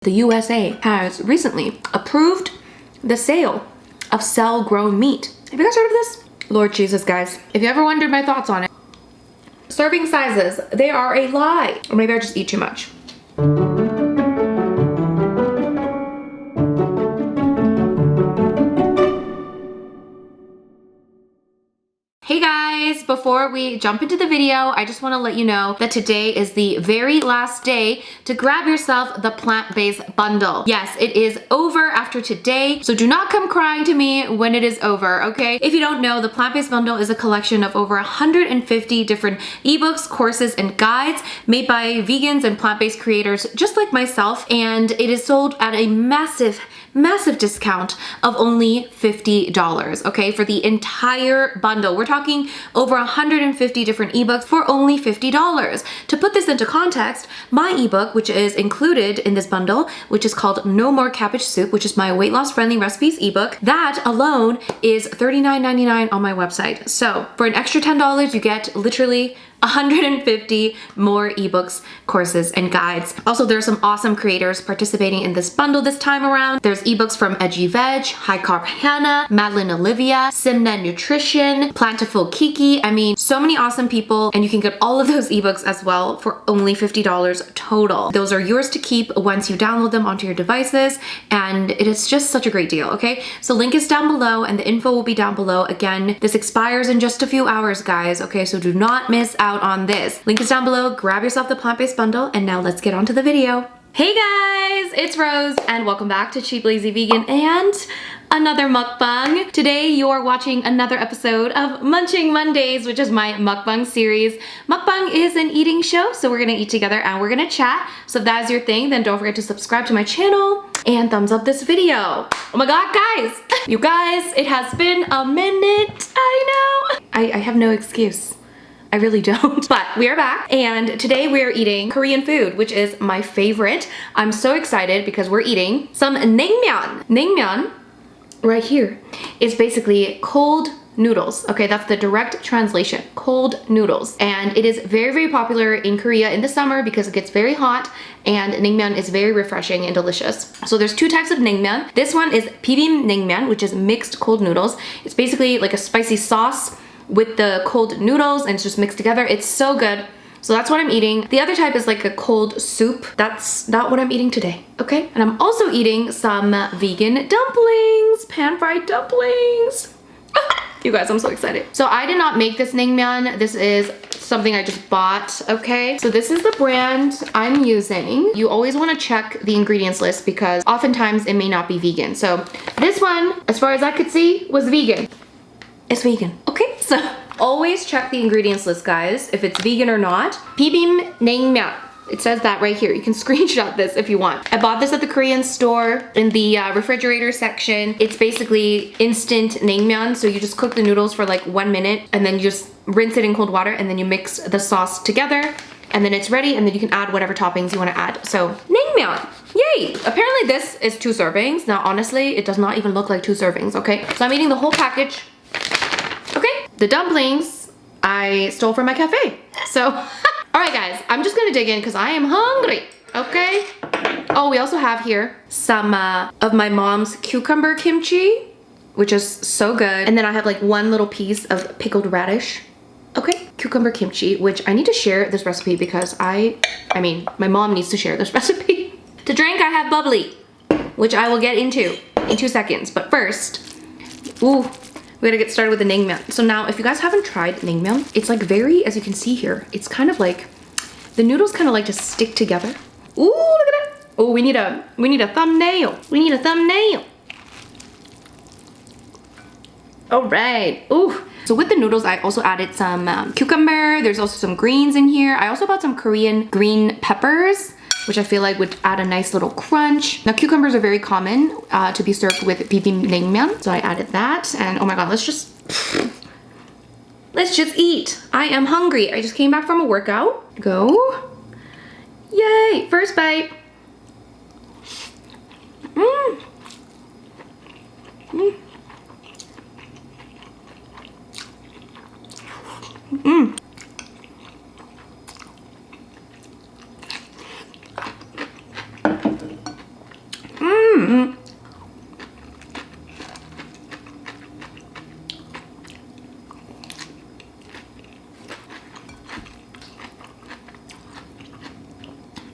The USA has recently approved the sale of cell-grown meat. Have you guys heard of this? Lord Jesus, guys. If you ever wondered my thoughts on it, serving sizes, they are a lie. Or maybe I just eat too much. Hey guys, before we jump into the video, I just want to let you know that today is the very last day to grab yourself the plant-based bundle. Yes, it is over after today, so do not come crying to me when it is over, okay? If you don't know, the plant-based bundle is a collection of over 150 different ebooks, courses, and guides made by vegans and plant-based creators just like myself, and it is sold at a massive discount of only $50, okay, for the entire bundle. We're talking over 150 different ebooks for only $50. To put this into context, my ebook, which is included in this bundle, which is called No More Cabbage Soup, which is my weight loss friendly recipes ebook, that alone is $39.99 on my website. So for an extra $10, you get literally 150 more ebooks, courses, and guides. Also, there are some awesome creators participating in this bundle this time around. There's ebooks from veg, High Carb Hannah, Madeline Olivia, Simna Nutrition, Plantful Kiki. I mean, so many awesome people, and you can get all of those ebooks as well for only $50 total. Those are yours to keep once you download them onto your devices, and it is just such a great deal, okay? So link is down below, and the info will be down below. Again, this expires in just a few hours, guys, okay? So do not miss out on this. Link is down below. Grab yourself the plant-based bundle, and now let's get on to the video. Hey guys, it's Rose, and welcome back to Cheap Lazy Vegan and another mukbang. Today you're watching another episode of Munching Mondays, which is my mukbang series. Mukbang is an eating show, so we're gonna eat together and we're gonna chat. So if that is your thing, then don't forget to subscribe to my channel and thumbs up this video. Oh my god, guys! You guys, it has been a minute. I know. I have no excuse. I really don't. But we are back, and today we are eating Korean food, which is my favorite. I'm so excited because we're eating some naengmyeon. Naengmyeon, right here, is basically cold noodles. Okay, that's the direct translation, cold noodles. And it is very popular in Korea in the summer because it gets very hot, and naengmyeon is very refreshing and delicious. So there's two types of naengmyeon. This one is bibimbap naengmyeon, which is mixed cold noodles. It's basically like a spicy sauce with the cold noodles, and it's just mixed together. It's so good. So that's what I'm eating. The other type is like a cold soup. That's not what I'm eating today, okay? And I'm also eating some vegan dumplings, pan-fried dumplings. You guys, I'm so excited. So I did not make this naengmyeon. This is something I just bought, okay? So this is the brand I'm using. You always wanna check the ingredients list because oftentimes it may not be vegan. So this one, as far as I could see, was vegan. It's vegan, okay? So always check the ingredients list, guys, if it's vegan or not. Bibimbap naengmyeon. It says that right here. You can screenshot this if you want. I bought this at the Korean store in the refrigerator section. It's basically instant naengmyeon. So you just cook the noodles for like 1 minute, and then you just rinse it in cold water, and then you mix the sauce together, and then it's ready, and then you can add whatever toppings you want to add. So naengmyeon, yay! Apparently this is 2 servings. Now honestly, it does not even look like 2 servings, okay? So I'm eating the whole package. Okay, the dumplings I stole from my cafe. So, all right guys, I'm just gonna dig in because I am hungry, okay? Oh, we also have here some of my mom's cucumber kimchi, which is so good. And then I have like 1 little piece of pickled radish. Okay, cucumber kimchi, which I need to share this recipe because I mean, my mom needs to share this recipe. To drink, I have bubbly, which I will get into in 2 seconds. But first, ooh, we gotta get started with the naengmyeon. So now, if you guys haven't tried naengmyeon, it's like very, as you can see here, it's kind of like, the noodles kind of like to stick together. Ooh, look at that. Oh, we need a thumbnail. We need a thumbnail. All right, ooh. So with the noodles, I also added some cucumber. There's also some greens in here. I also bought some Korean green peppers, which I feel like would add a nice little crunch. Now, cucumbers are very common to be served with bibimbap naengmyeon, so I added that. And oh my god, let's just eat. I am hungry. I just came back from a workout. Go. Yay, first bite. Mmm. Mmm. Mmm.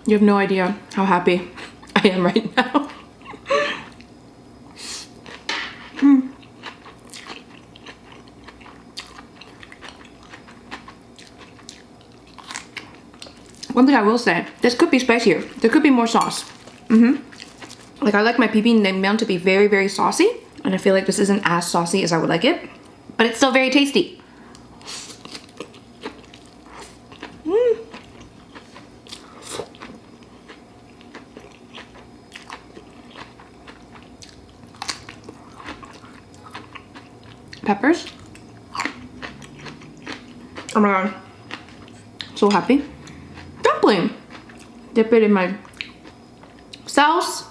You have no idea how happy I am right now. One thing I will say, this could be spicier. There could be more sauce. Like I like my PB naengmyeon to be very, very saucy. And I feel like this isn't as saucy as I would like it. But it's still very tasty. Peppers. Oh my god. So happy. Dumpling. Dip it in my sauce.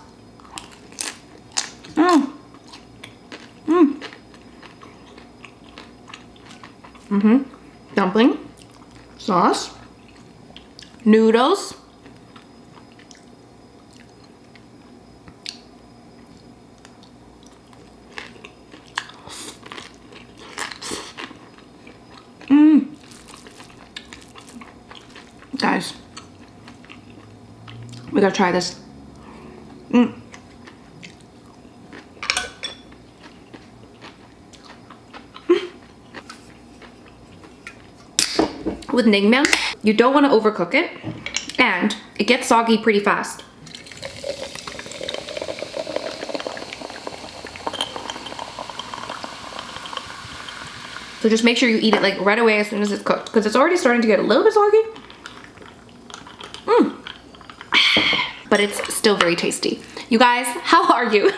Dumpling. Sauce. Noodles. Guys, we gotta try this. With naengmyeon, you don't want to overcook it, and it gets soggy pretty fast. So just make sure you eat it like right away as soon as it's cooked, because it's already starting to get a little bit soggy. But it's still very tasty. You guys, how are you?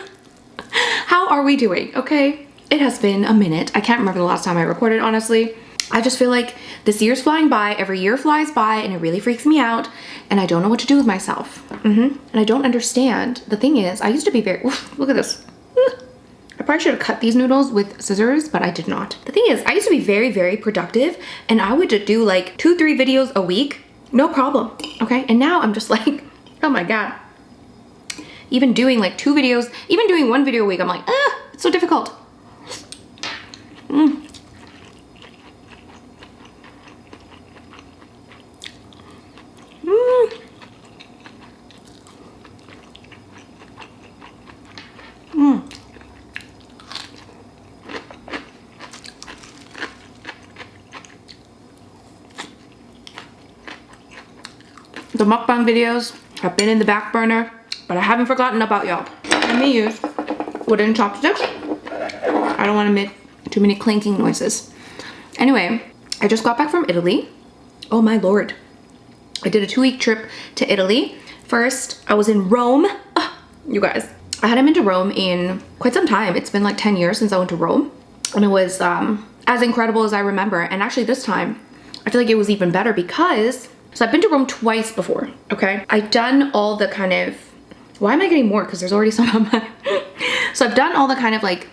How are we doing? Okay, it has been a minute. I can't remember the last time I recorded, honestly. I just feel like this year's flying by, every year flies by, and it really freaks me out, and I don't know what to do with myself. And I don't understand. The thing is, I used to be very, look at this. I probably should have cut these noodles with scissors, but I did not. The thing is, I used to be very, very productive, and I would do like 2-3 videos a week, no problem, okay? And now I'm just like, oh my god. Even doing like 2 videos, even doing 1 video a week, I'm like, it's so difficult. The mukbang videos have been in the back burner, but I haven't forgotten about y'all. Let me use wooden chopsticks. I don't want to make too many clanking noises. Anyway, I just got back from Italy. Oh my lord. I did a 2-week trip to Italy. First, I was in Rome. You guys, I hadn't been to Rome in quite some time. It's been like 10 years since I went to Rome. And it was as incredible as I remember. And actually this time, I feel like it was even better because, so I've been to Rome twice before, okay? I've done all the kind of, why am I getting more? Because there's already some on my, so I've done all the kind of like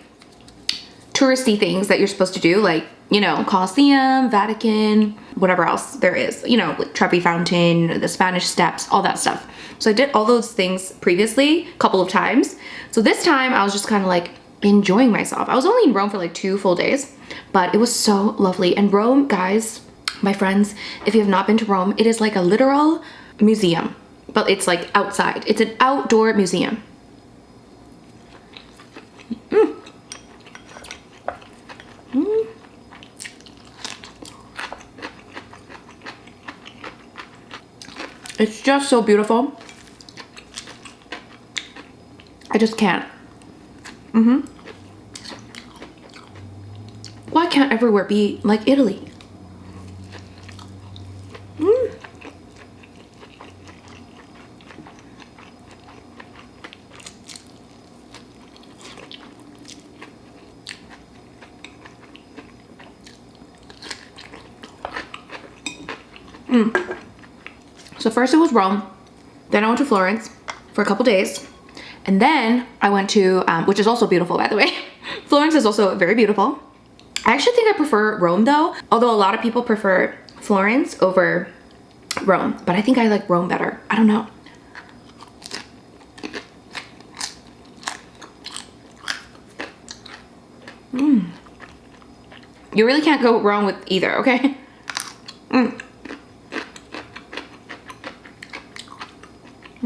touristy things that you're supposed to do, like, you know, Colosseum, Vatican, whatever else there is, you know, like Trevi Fountain, the Spanish Steps, all that stuff. So I did all those things previously, a couple of times. So this time I was just kind of like enjoying myself. I was only in Rome for like 2 full days, but it was so lovely. And Rome, guys, my friends, if you have not been to Rome, it is like a literal museum, but it's like outside. It's an outdoor museum. It's just so beautiful. I just can't. Why can't everywhere be like Italy? So first it was Rome, then I went to Florence for a couple days, and then I went to, which is also beautiful by the way. Florence is also very beautiful. I actually think I prefer Rome though, although a lot of people prefer Florence over Rome, but I think I like Rome better. I don't know. You really can't go wrong with either, okay? What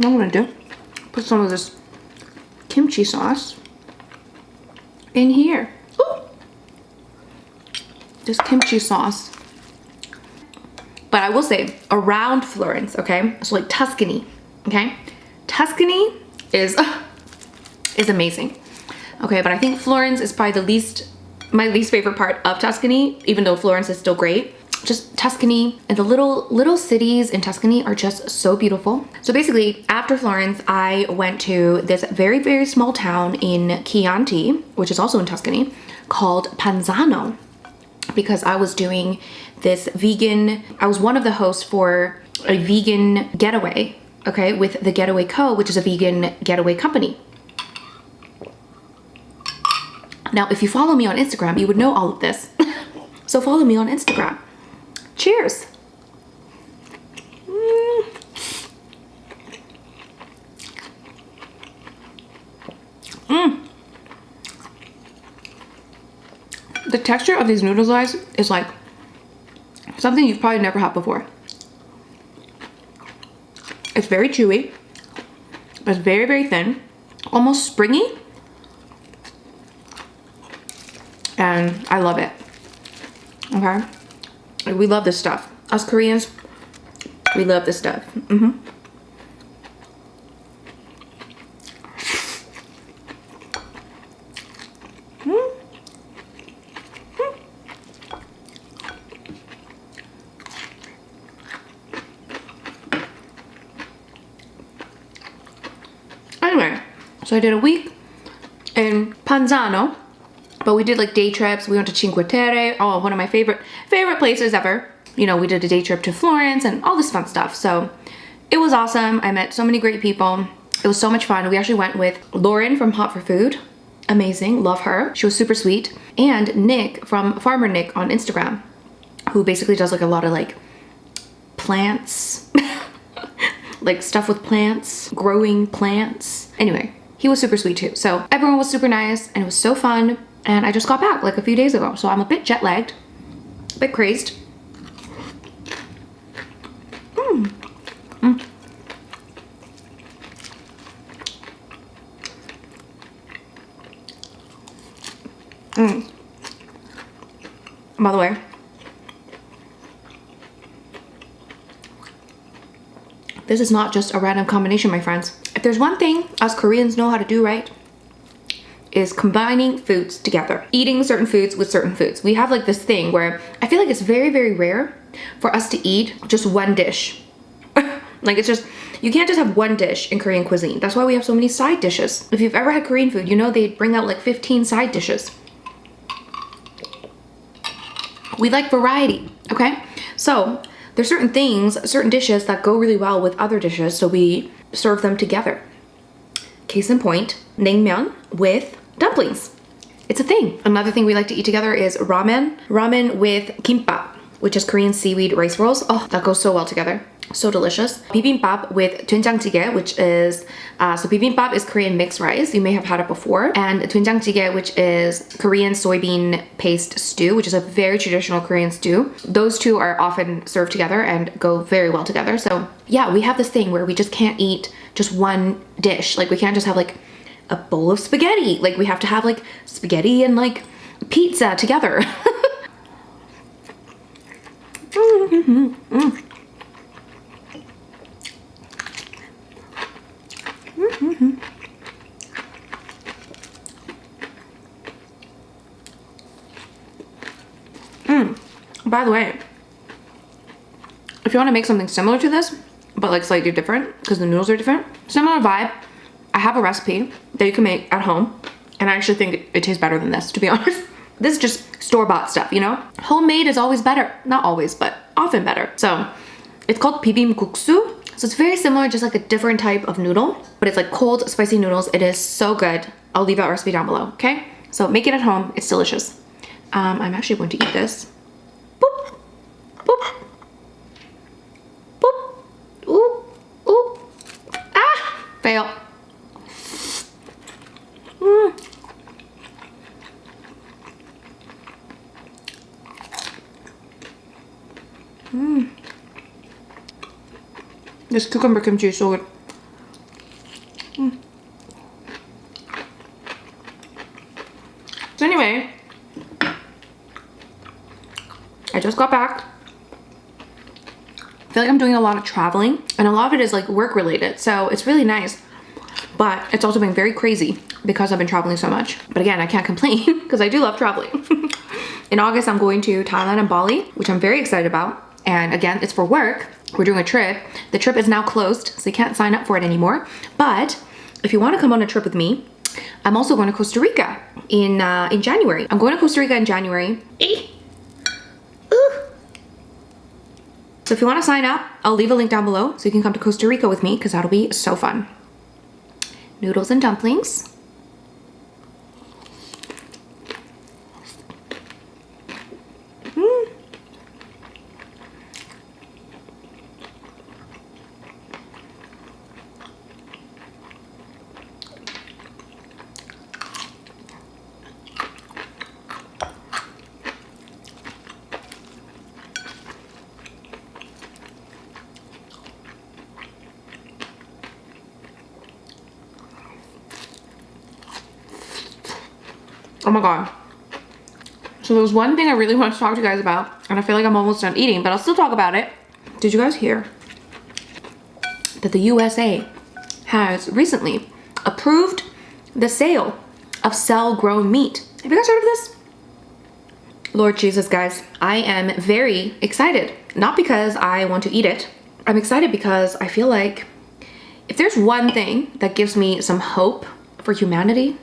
I'm gonna do, put some of this kimchi sauce in here. Ooh. This kimchi sauce. But I will say, around Florence, okay? So like Tuscany, okay? Tuscany is amazing. Okay, but I think Florence is probably my least favorite part of Tuscany, even though Florence is still great. Just Tuscany and the little cities in Tuscany are just so beautiful. So basically, after Florence, I went to this very, very small town in Chianti, which is also in Tuscany, called Panzano, because I was doing this I was one of the hosts for a vegan getaway, okay, with the Getaway Co., which is a vegan getaway company. Now, if you follow me on Instagram, you would know all of this. So follow me on Instagram. Cheers. The texture of these noodles, guys, is like something you've probably never had before. It's very chewy. It's very, very thin. Almost springy. And I love it. Okay? We love this stuff. Us Koreans, we love this stuff. Anyway, so I did a week in Panzano. But we did like day trips. We went to Cinque Terre. Oh, one of my favorite places ever. You know, we did a day trip to Florence and all this fun stuff. So it was awesome. I met so many great people. It was so much fun. We actually went with Lauren from Hot for Food. Amazing. Love her. She was super sweet. And Nick from Farmer Nick on Instagram, who basically does like a lot of like plants, like stuff with plants, growing plants. Anyway, he was super sweet too. So everyone was super nice and it was so fun. And I just got back like a few days ago. So I'm a bit jet lagged, a bit crazed. By the way, this is not just a random combination, my friends. If there's one thing us Koreans know how to do right, is combining foods together. Eating certain foods with certain foods. We have like this thing where I feel like it's very, very rare for us to eat just one dish. Like it's just, you can't just have one dish in Korean cuisine. That's why we have so many side dishes. If you've ever had Korean food, you know they bring out like 15 side dishes. We like variety, okay? So there's certain things, certain dishes that go really well with other dishes, so we serve them together. Case in point, naengmyeon with dumplings. It's a thing. Another thing we like to eat together is ramen. Ramen with kimbap, which is Korean seaweed rice rolls. Oh, that goes so well together. So delicious. Bibimbap with doenjangjjigae, which is, so bibimbap is Korean mixed rice. You may have had it before. And doenjangjjigae, which is Korean soybean paste stew, which is a very traditional Korean stew. Those two are often served together and go very well together. So yeah, we have this thing where we just can't eat just one dish. Like we can't just have like a bowl of spaghetti. Like we have to have like spaghetti and like pizza together. By the way, if you want to make something similar to this, but like slightly different, because the noodles are different, similar vibe, I have a recipe that you can make at home, and I actually think it tastes better than this, to be honest. This is just store-bought stuff, you know? Homemade is always better. Not always, but often better. So it's called bibimbapguksu. So it's very similar, just like a different type of noodle, but it's like cold, spicy noodles. It is so good. I'll leave that recipe down below, okay? So make it at home. It's delicious. I'm actually going to eat this. Boop, boop, boop, ooh, ooh, ah, fail. This cucumber kimchi is so good. So anyway, I just got back. I feel like I'm doing a lot of traveling, and a lot of it is like work related, so it's really nice. But it's also been very crazy because I've been traveling so much. But again, I can't complain because I do love traveling. In August, I'm going to Thailand and Bali, which I'm very excited about. And again, it's for work. We're doing a trip. The trip is now closed, so you can't sign up for it anymore. But if you want to come on a trip with me, I'm also going to Costa Rica in January. I'm going to Costa Rica in January. So if you want to sign up, I'll leave a link down below so you can come to Costa Rica with me because that'll be so fun. Noodles and dumplings. Oh my god. So there was one thing I really want to talk to you guys about, and I feel like I'm almost done eating, but I'll still talk about it. Did you guys hear that the USA has recently approved the sale of cell-grown meat? Have you guys heard of this? Lord Jesus, guys, I am very excited. Not because I want to eat it. I'm excited because I feel like if there's one thing that gives me some hope for humanity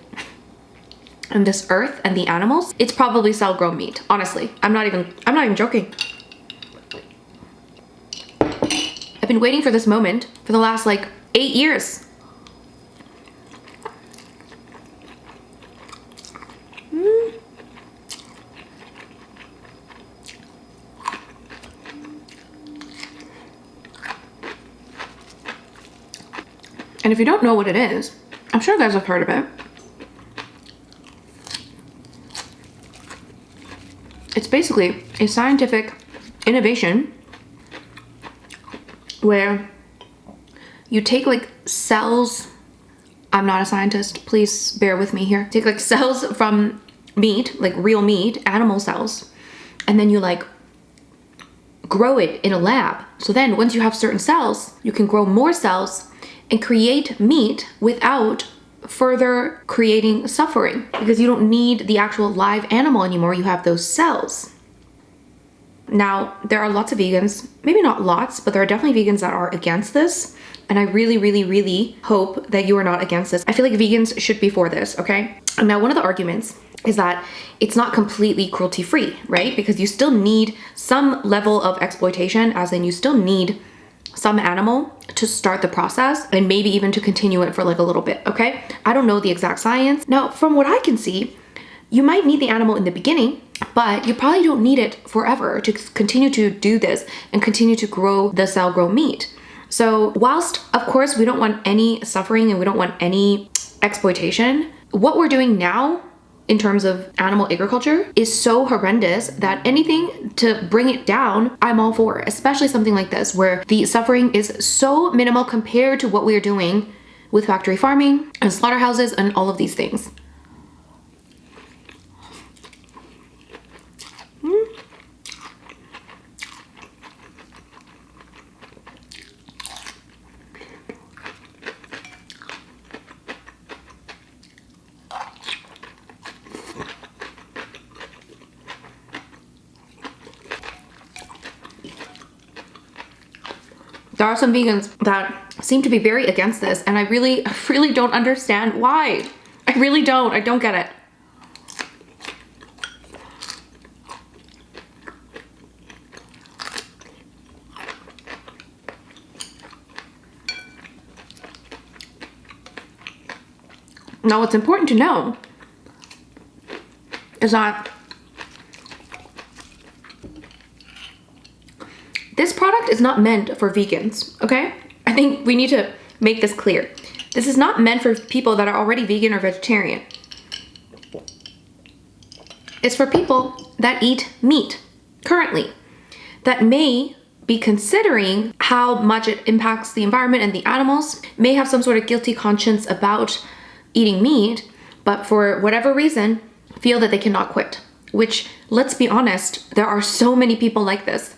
and this earth and the animals, it's probably cell-grown meat. Honestly, I'm not even joking. I've been waiting for this moment for the last like 8 years. And if you don't know what it is, I'm sure you guys have heard of it. It's basically a scientific innovation where you take like cells. I'm not a scientist, please bear with me here. Take like cells from meat, like real meat, animal cells, and then you like grow it in a lab. So then once you have certain cells, you can grow more cells and create meat without further creating suffering, because you don't need the actual live animal anymore. You have those cells. Now, there are lots of vegans, maybe not lots, but there are definitely vegans that are against this. And I really, really, really hope that you are not against this. I feel like vegans should be for this, okay? And now one of the arguments is that it's not completely cruelty-free, right? Because you still need some level of exploitation, as in you still need some animal to start the process and maybe even to continue it for like a little bit, okay? I don't know the exact science. Now, from what I can see, you might need the animal in the beginning, but you probably don't need it forever to continue to do this and continue to grow the cell-grown meat. So whilst, of course, we don't want any suffering and we don't want any exploitation, what we're doing now in terms of animal agriculture is so horrendous that anything to bring it down, I'm all for, especially something like this where the suffering is so minimal compared to what we are doing with factory farming and slaughterhouses and all of these things. There are some vegans that seem to be very against this, and I really don't understand why. I really don't. I don't get it. Now, what's important to know is that this product is not meant for vegans, okay? I think we need to make this clear. This is not meant for people that are already vegan or vegetarian. It's for people that eat meat currently, that may be considering how much it impacts the environment and the animals, may have some sort of guilty conscience about eating meat, but for whatever reason, feel that they cannot quit. Which, let's be honest, there are so many people like this,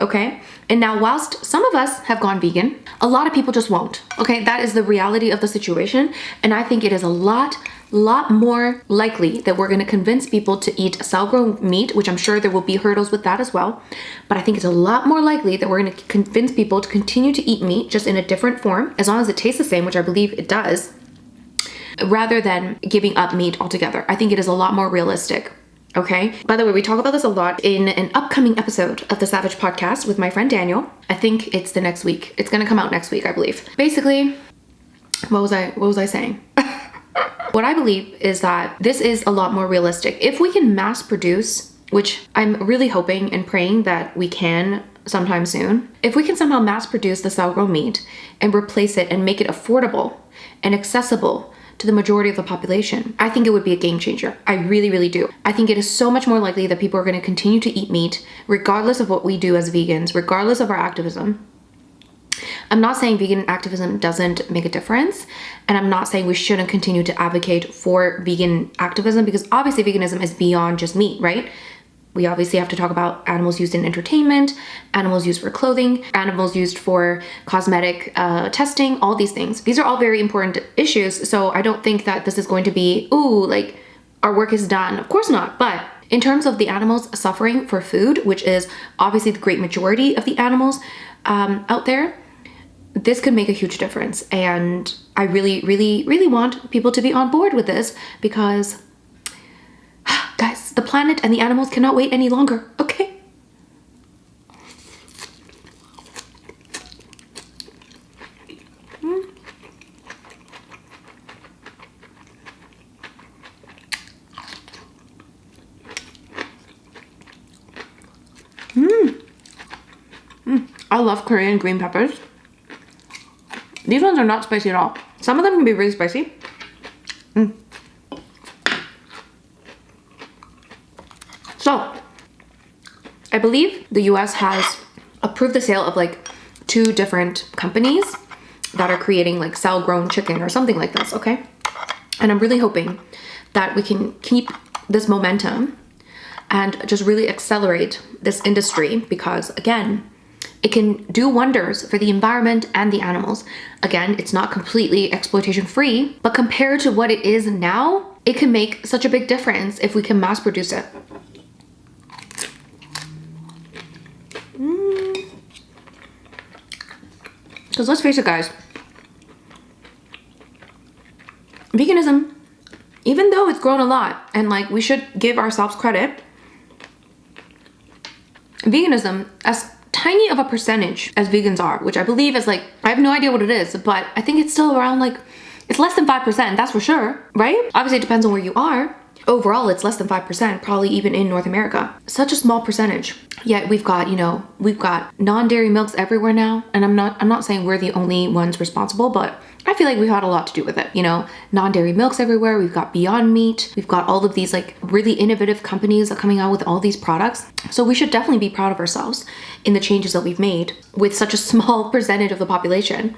okay? And now, whilst some of us have gone vegan, a lot of people just won't, okay? That is the reality of the situation. And I think it is a lot more likely that we're gonna convince people to eat cell-grown meat, which I'm sure there will be hurdles with that as well. But I think it's a lot more likely that we're gonna convince people to continue to eat meat just in a different form, as long as it tastes the same, which I believe it does, rather than giving up meat altogether. I think it is a lot more realistic. Okay. By the way, we talk about this a lot in an upcoming episode of the SaVeg podcast with my friend Daniel. I think it's the next week. It's going to come out next week, I believe. Basically, what was I saying? What I believe is that this is a lot more realistic. If we can mass produce, which I'm really hoping and praying that we can sometime soon, if we can somehow mass produce the cell-grown meat and replace it and make it affordable and accessible to the majority of the population, I think it would be a game changer. I really, really do. I think it is so much more likely that people are going to continue to eat meat, regardless of what we do as vegans, regardless of our activism. I'm not saying vegan activism doesn't make a difference, and I'm not saying we shouldn't continue to advocate for vegan activism, because obviously veganism is beyond just meat, right? We obviously have to talk about animals used in entertainment, animals used for clothing, animals used for cosmetic testing, all these things. These are all very important issues, so I don't think that this is going to be, ooh, like our work is done. Of course not, but in terms of the animals suffering for food, which is obviously the great majority of the animals out there, this could make a huge difference. And I really, really, really want people to be on board with this, because guys, the planet and the animals cannot wait any longer, okay? I love Korean green peppers. These ones are not spicy at all. Some of them can be really spicy. So, I believe the US has approved the sale of like 2 different companies that are creating like cell-grown chicken or something like this, okay? And I'm really hoping that we can keep this momentum and just really accelerate this industry, because again, it can do wonders for the environment and the animals. Again, it's not completely exploitation free, but compared to what it is now, it can make such a big difference if we can mass produce it. Because let's face it, guys, veganism, even though it's grown a lot, and like we should give ourselves credit, veganism, as tiny of a percentage as vegans are, which I believe is like, I have no idea what it is, but I think it's still around like, it's less than 5%, that's for sure, right? Obviously it depends on where you are. Overall, it's less than 5%, probably even in North America. Such a small percentage. Yet we've got, you know, we've got non-dairy milks everywhere now. And I'm not saying we're the only ones responsible, but I feel like we've had a lot to do with it. You know, non-dairy milks everywhere. We've got Beyond Meat. We've got all of these like really innovative companies that are coming out with all these products. So we should definitely be proud of ourselves in the changes that we've made with such a small percentage of the population.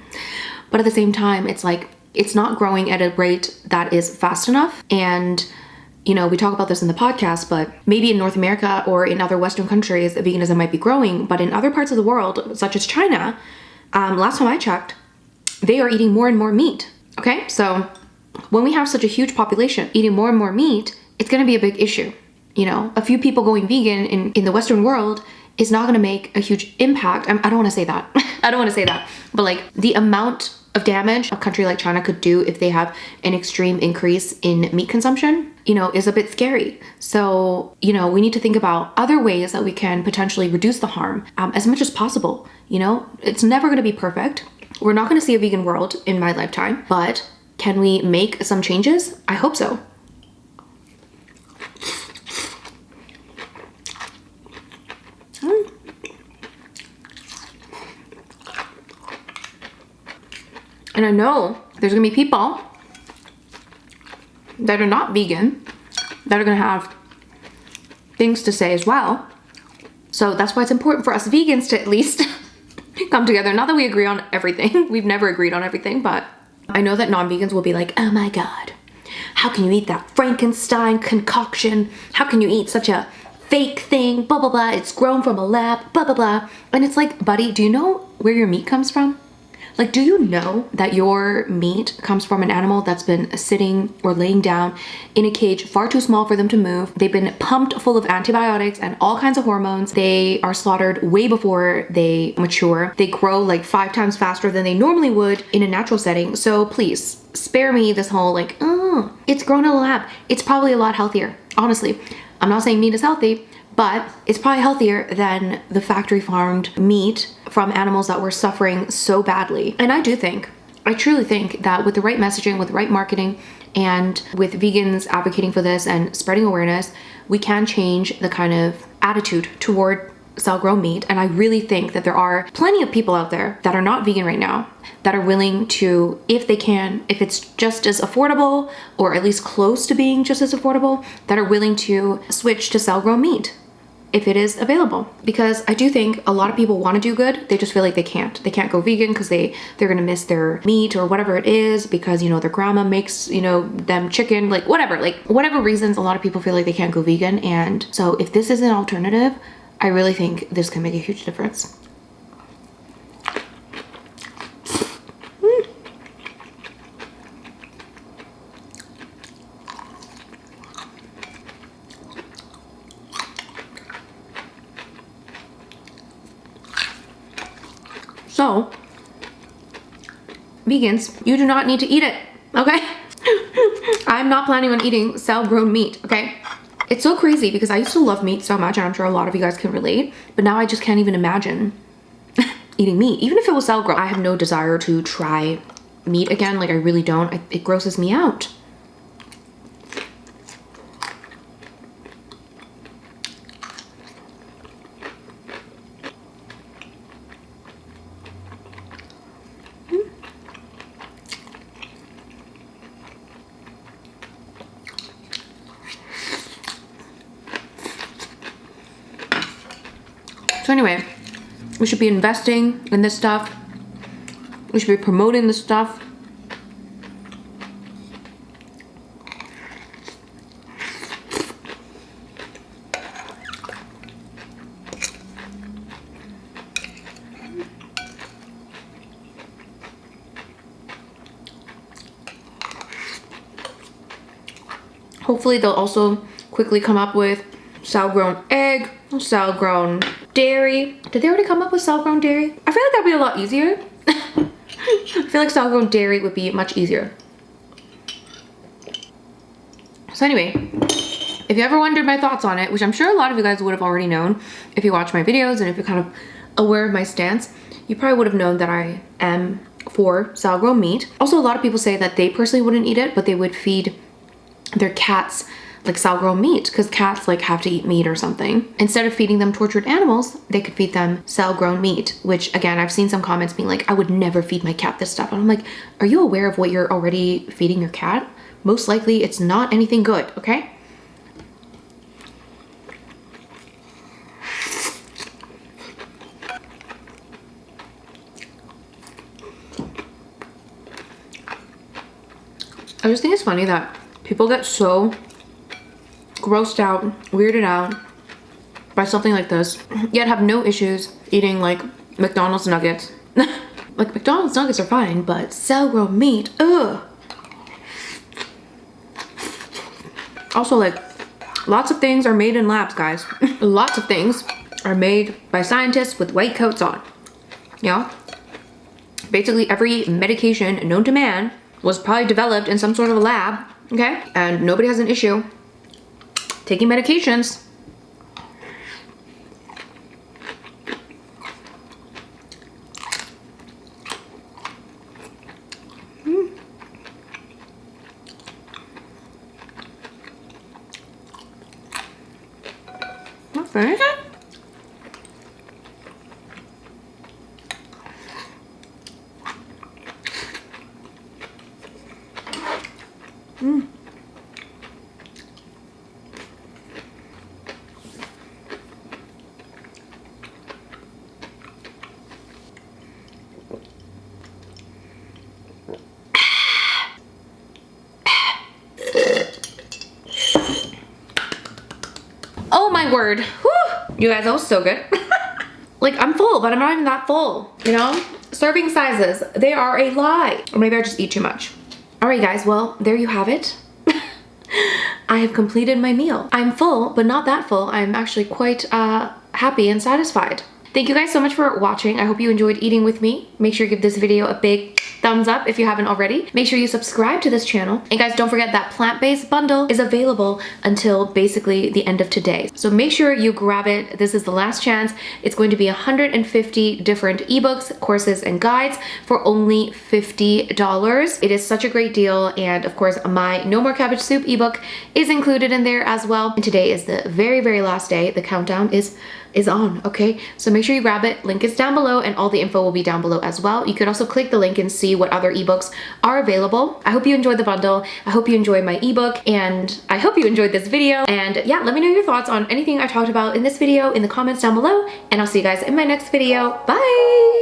But at the same time, it's like, it's not growing at a rate that is fast enough. And you know, we talk about this in the podcast, but maybe in North America or in other Western countries, veganism might be growing, but in other parts of the world, such as China, last time I checked, they are eating more and more meat, okay? So when we have such a huge population eating more and more meat, it's gonna be a big issue. You know, a few people going vegan in the Western world is not gonna make a huge impact. I don't wanna say that. I don't wanna say that, but like the amount of damage a country like China could do if they have an extreme increase in meat consumption, you know, is a bit scary. So, you know, we need to think about other ways that we can potentially reduce the harm as much as possible. You know, it's never going to be perfect. We're not going to see a vegan world in my lifetime, but can we make some changes? I hope so. And I know there's gonna be people that are not vegan that are gonna have things to say as well. So that's why it's important for us vegans to at least come together. Not that we agree on everything. We've never agreed on everything, but I know that non-vegans will be like, oh my God, how can you eat that Frankenstein concoction? How can you eat such a fake thing? Blah, blah, blah. It's grown from a lab, blah, blah, blah. And it's like, buddy, do you know where your meat comes from? Like, do you know that your meat comes from an animal that's been sitting or laying down in a cage far too small for them to move? They've been pumped full of antibiotics and all kinds of hormones. They are slaughtered way before they mature. They grow like 5 times faster than they normally would in a natural setting. So please spare me this whole like, oh, it's grown in a lab. It's probably a lot healthier. Honestly, I'm not saying meat is healthy, but it's probably healthier than the factory farmed meat from animals that were suffering so badly. And I truly think that with the right messaging, with the right marketing, and with vegans advocating for this and spreading awareness, we can change the kind of attitude toward cell-grown meat. And I really think that there are plenty of people out there that are not vegan right now that are willing to, if they can, if it's just as affordable or at least close to being just as affordable, that are willing to switch to cell-grown meat if it is available. Because I do think a lot of people want to do good, they just feel like they can't. They can't go vegan because they're gonna miss their meat or whatever it is, because you know their grandma makes, you know, them chicken, like whatever reasons, a lot of people feel like they can't go vegan. And so if this is an alternative, I really think this can make a huge difference. So, vegans, you do not need to eat it, okay? I'm not planning on eating cell-grown meat, okay? It's so crazy because I used to love meat so much, and I'm sure a lot of you guys can relate, but now I just can't even imagine eating meat. Even if it was cell-grown, I have no desire to try meat again. Like, I really don't. It grosses me out. So anyway, we should be investing in this stuff. We should be promoting this stuff. Hopefully they'll also quickly come up with cell-grown egg, cell-grown dairy. Did they already come up with cell-grown dairy? I feel like that'd be a lot easier. I feel like cell-grown dairy would be much easier. So anyway, if you ever wondered my thoughts on it, which I'm sure a lot of you guys would have already known if you watch my videos and if you're kind of aware of my stance, you probably would have known that I am for cell-grown meat. Also, a lot of people say that they personally wouldn't eat it, but they would feed their cats like cell-grown meat because cats like have to eat meat or something. Instead of feeding them tortured animals, they could feed them cell-grown meat, which again, I've seen some comments being like, I would never feed my cat this stuff. And I'm like, are you aware of what you're already feeding your cat? Most likely it's not anything good, okay? I just think it's funny that people get so grossed out, weirded out by something like this, yet have no issues eating like McDonald's nuggets. Like McDonald's nuggets are fine, but cell-grown meat, ugh. Also, like, lots of things are made in labs, guys. Lots of things are made by scientists with white coats on. You know? Basically every medication known to man was probably developed in some sort of a lab, okay? And nobody has an issue taking medications. Not finished it? Oh my word. Whew. You guys, that was so good. Like, I'm full, but I'm not even that full, you know? Serving sizes, they are a lie. Or maybe I just eat too much. All right, guys, well, there you have it. I have completed my meal. I'm full, but not that full. I'm actually quite happy and satisfied. Thank you guys so much for watching. I hope you enjoyed eating with me. Make sure you give this video a big thumbs up if you haven't already. Make sure you subscribe to this channel. And guys, don't forget that plant-based bundle is available until basically the end of today. So make sure you grab it. This is the last chance. It's going to be 150 different ebooks, courses, and guides for only $50. It is such a great deal. And of course, my No More Cabbage Soup ebook is included in there as well. And today is the very, very last day. The countdown is on, okay? So make sure you grab it. Link is down below and all the info will be down below as well. You could also click the link and see what other ebooks are available. I hope you enjoyed the bundle. I hope you enjoyed my ebook and I hope you enjoyed this video. And yeah, let me know your thoughts on anything I talked about in this video in the comments down below and I'll see you guys in my next video. Bye!